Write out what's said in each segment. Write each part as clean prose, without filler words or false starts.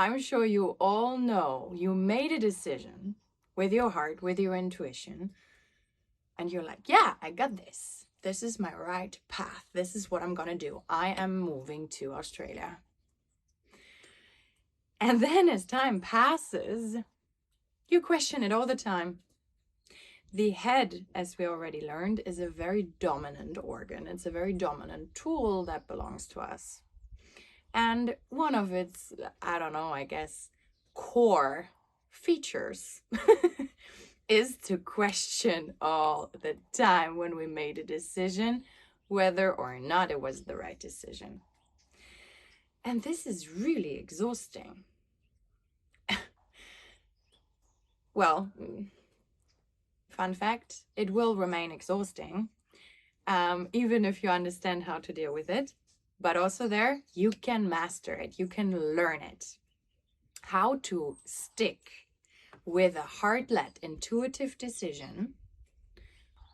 I'm sure you all know you made a decision with your heart, with your intuition, and you're like, yeah, I got this. This is my right path. This is what I'm gonna do. I am moving to Australia. And then as time passes, you question it all the time. The head, as we already learned, is a very dominant organ. It's a very dominant tool that belongs to us. And one of its, I don't know, I guess, core features is to question all the time when we made a decision, whether or not it was the right decision. And this is really exhausting. Well, fun fact, it will remain exhausting, even if you understand how to deal with it. But also there, you can master it. You can learn it. How to stick with a heart-led, intuitive decision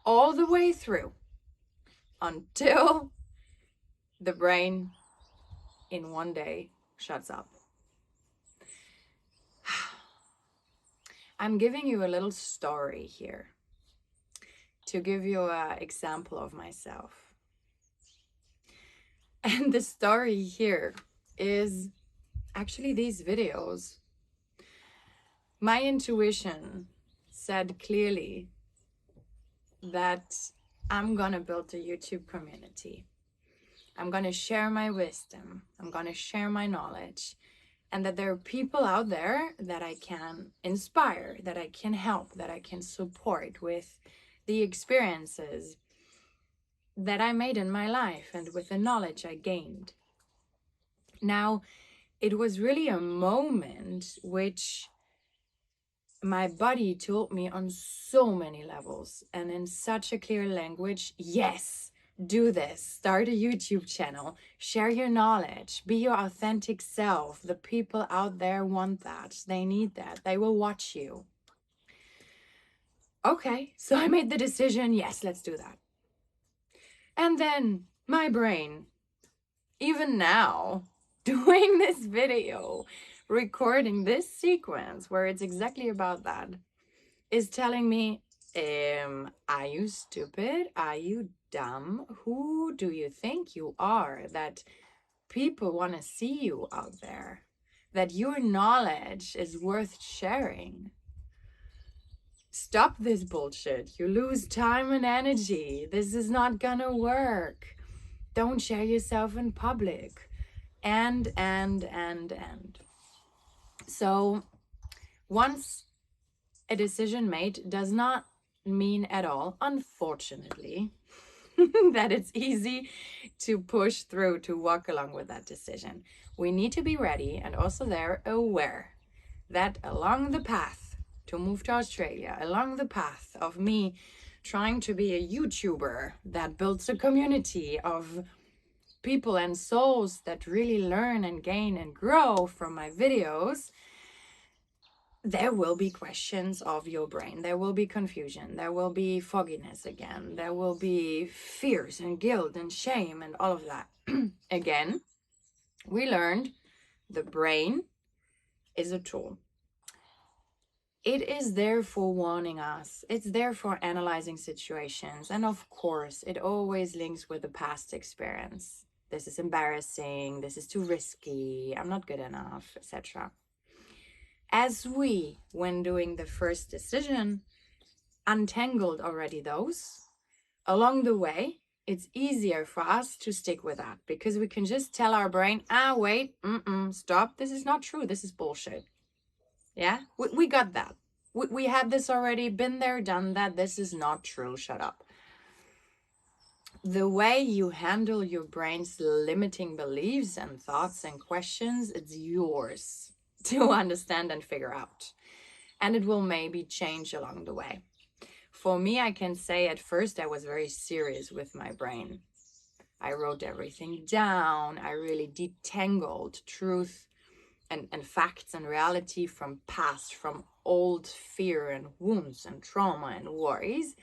all the way through until the brain in one day shuts up. I'm giving you a little story here to give you an example of myself. And the story here is actually these videos. My intuition said clearly that I'm gonna build a YouTube community. I'm gonna share my wisdom. I'm gonna share my knowledge. And that there are people out there that I can inspire, that I can help, that I can support with the experiences that I made in my life and with the knowledge I gained. Now, it was really a moment which my body told me on so many levels and in such a clear language, yes, do this, start a YouTube channel, share your knowledge, be your authentic self. The people out there want that, they need that, they will watch you. Okay, so I made the decision, yes, let's do that. And then my brain, even now, doing this video, recording this sequence where it's exactly about that, is telling me, are you stupid? Are you dumb? Who do you think you are that people want to see you out there? That your knowledge is worth sharing? Stop this bullshit. You lose time and energy. This is not gonna work. Don't share yourself in public. And. So once a decision made does not mean at all, unfortunately, that it's easy to push through, to walk along with that decision. We need to be ready and also there aware that along the path to move to Australia, along the path of me trying to be a YouTuber that builds a community of people and souls that really learn and gain and grow from my videos, there will be questions of your brain. There will be confusion. There will be fogginess again. There will be fears and guilt and shame and all of that. Again, we learned the brain is a tool. It is there for warning us. It's there for analyzing situations. And of course, it always links with the past experience. This is embarrassing. This is too risky. I'm not good enough, etc. As we, when doing the first decision, untangled already those, along the way, it's easier for us to stick with that because we can just tell our brain, wait, stop, this is not true, this is bullshit. Yeah, we got that. We had this already, been there, done that, this is not true, shut up. The way you handle your brain's limiting beliefs and thoughts and questions, it's yours to understand and figure out. And it will maybe change along the way. For me, I can say at first I was very serious with my brain. I wrote everything down. I really detangled truth and facts and reality from past, from old fear and wounds and trauma and worries.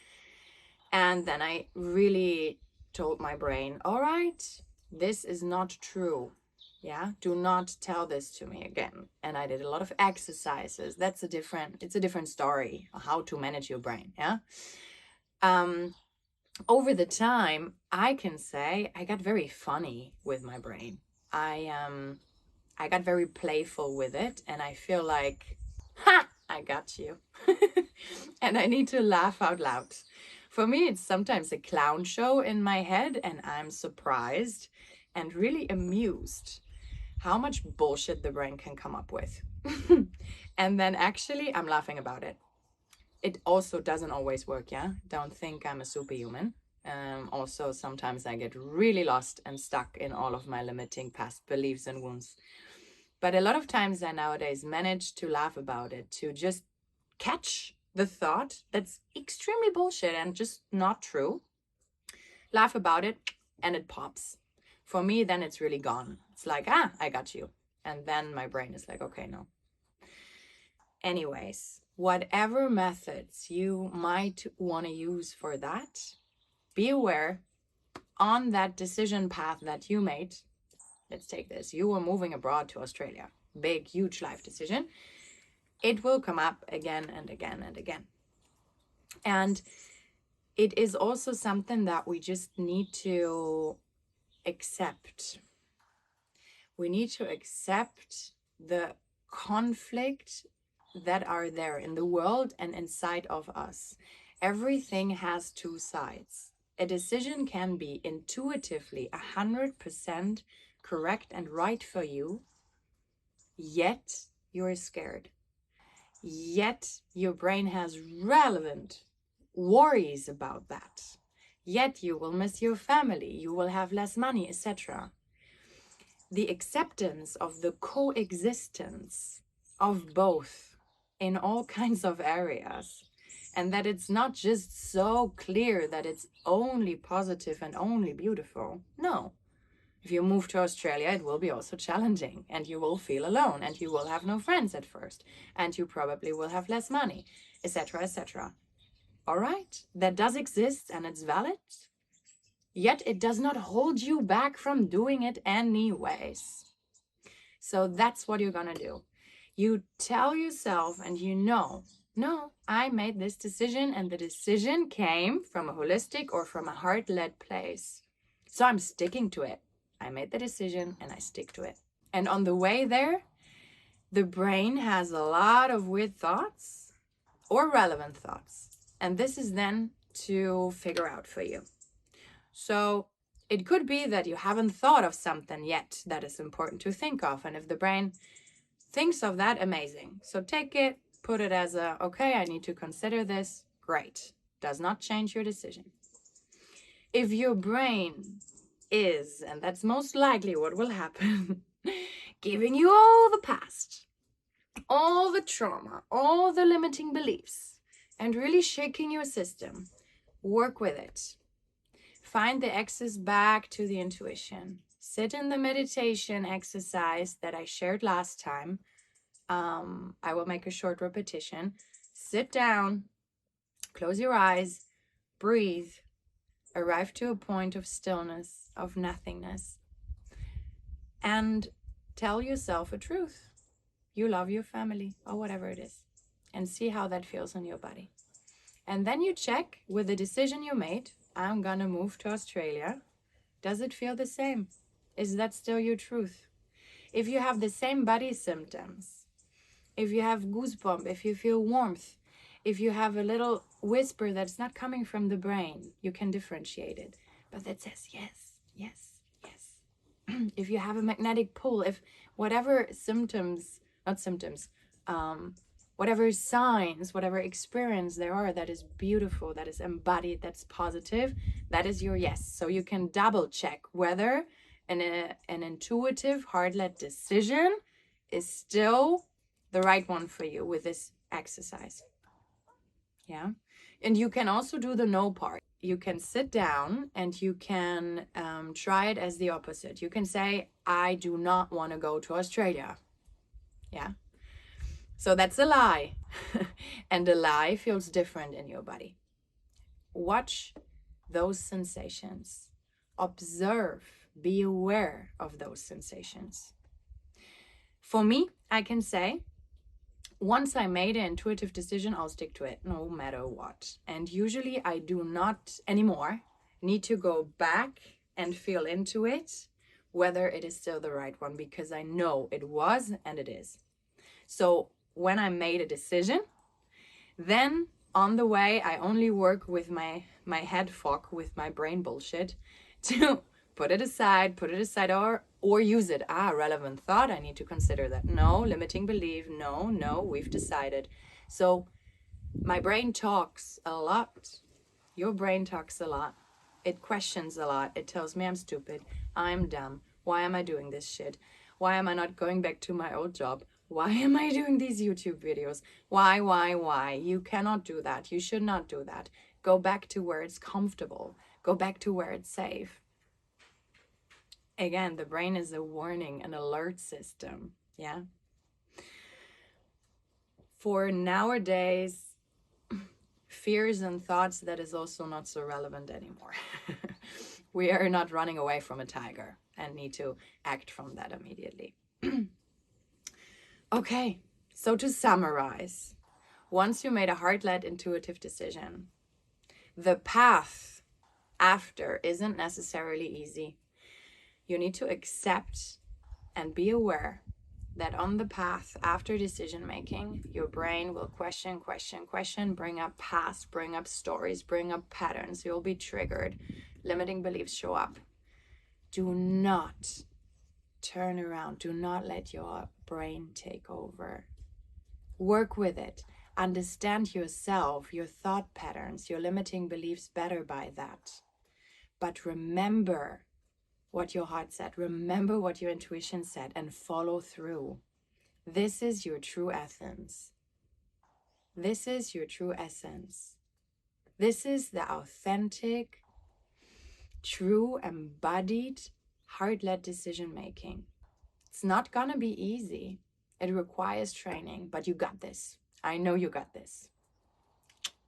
And then I really told my brain, all right, this is not true. Yeah, do not tell this to me again. And I did a lot of exercises. It's a different story, how to manage your brain. Yeah. Over the time, I can say I got very funny with my brain. I got very playful with it, and I feel like, ha, I got you. And I need to laugh out loud. For me, it's sometimes a clown show in my head, and I'm surprised and really amused how much bullshit the brain can come up with. And then actually, I'm laughing about it. It also doesn't always work, yeah? Don't think I'm a superhuman. Also, sometimes I get really lost and stuck in all of my limiting past beliefs and wounds. But a lot of times I nowadays manage to laugh about it, to just catch the thought that's extremely bullshit and just not true, laugh about it, and it pops. For me, then it's really gone. It's like, I got you. And then my brain is like, okay, no. Anyways, whatever methods you might want to use for that, be aware on that decision path that you made. Let's take this. You were moving abroad to Australia. Big, huge life decision. It will come up again and again and again. And it is also something that we just need to accept. We need to accept the conflict that are there in the world and inside of us. Everything has two sides. A decision can be intuitively 100% correct and right for you, yet you're scared. Yet your brain has relevant worries about that. Yet you will miss your family, you will have less money, etc. The acceptance of the coexistence of both in all kinds of areas, and that it's not just so clear that it's only positive and only beautiful. No. If you move to Australia, it will be also challenging, and you will feel alone, and you will have no friends at first, and you probably will have less money, etc., etc. All right, that does exist and it's valid, yet it does not hold you back from doing it anyways. So that's what you're gonna do. You tell yourself, and you know, no, I made this decision, and the decision came from a holistic or from a heart-led place. So I'm sticking to it. I made the decision and I stick to it. And on the way there, the brain has a lot of weird thoughts or relevant thoughts. And this is then to figure out for you. So it could be that you haven't thought of something yet that is important to think of. And if the brain thinks of that, amazing. So take it, put it as a, okay, I need to consider this. Great. Does not change your decision. If your brain is, and that's most likely what will happen, giving you all the past, all the trauma, all the limiting beliefs, and really shaking your system, work with it. Find the access back to the intuition. Sit in the meditation exercise that I shared last time. I will make a short repetition. Sit down, close your eyes, breathe, arrive to a point of stillness, of nothingness, and tell yourself a truth. You love your family or whatever it is, and see how that feels in your body. And then you check with the decision you made. I'm gonna move to Australia. Does it feel the same? Is that still your truth? If you have the same body symptoms, if you have goosebumps, if you feel warmth, if you have a little whisper that's not coming from the brain, you can differentiate it. But that says yes, yes, yes. If you have a magnetic pull, if whatever symptoms, not symptoms, whatever signs, whatever experience there are that is beautiful, that is embodied, that's positive, that is your yes. So you can double check whether an intuitive, heart-led decision is still the right one for you with this exercise. Yeah. And you can also do the no part. You can sit down and you can try it as the opposite. You can say, I do not want to go to Australia. Yeah. So that's a lie. And a lie feels different in your body. Watch those sensations. Observe Be aware of those sensations. For me, I can say, once I made an intuitive decision, I'll stick to it no matter what. And usually I do not anymore need to go back and feel into it, whether it is still the right one, because I know it was and it is. So when I made a decision, then on the way, I only work with my head fog, with my brain bullshit, to put it aside, or use it. Relevant thought, I need to consider that. No, limiting belief, no, we've decided. So my brain talks a lot. Your brain talks a lot. It questions a lot. It tells me I'm stupid, I'm dumb. Why am I doing this shit? Why am I not going back to my old job? Why am I doing these YouTube videos? Why? You cannot do that. You should not do that. Go back to where it's comfortable. Go back to where it's safe. Again, the brain is a warning, an alert system. Yeah. For nowadays, fears and thoughts, that is also not so relevant anymore. We are not running away from a tiger and need to act from that immediately. Okay, so to summarize, once you made a heart-led intuitive decision, the path after isn't necessarily easy. You need to accept and be aware that on the path after decision making, your brain will question, bring up past, bring up stories, bring up patterns. You'll be triggered. Limiting beliefs show up. Do not turn around. Do not let your brain take over. Work with it. Understand yourself, your thought patterns, your limiting beliefs better by that. But remember what your heart said. Remember what your intuition said and follow through. This is your true essence. This is your true essence. This is the authentic, true, embodied, heart-led decision making. It's not gonna be easy. It requires training, but you got this. I know you got this.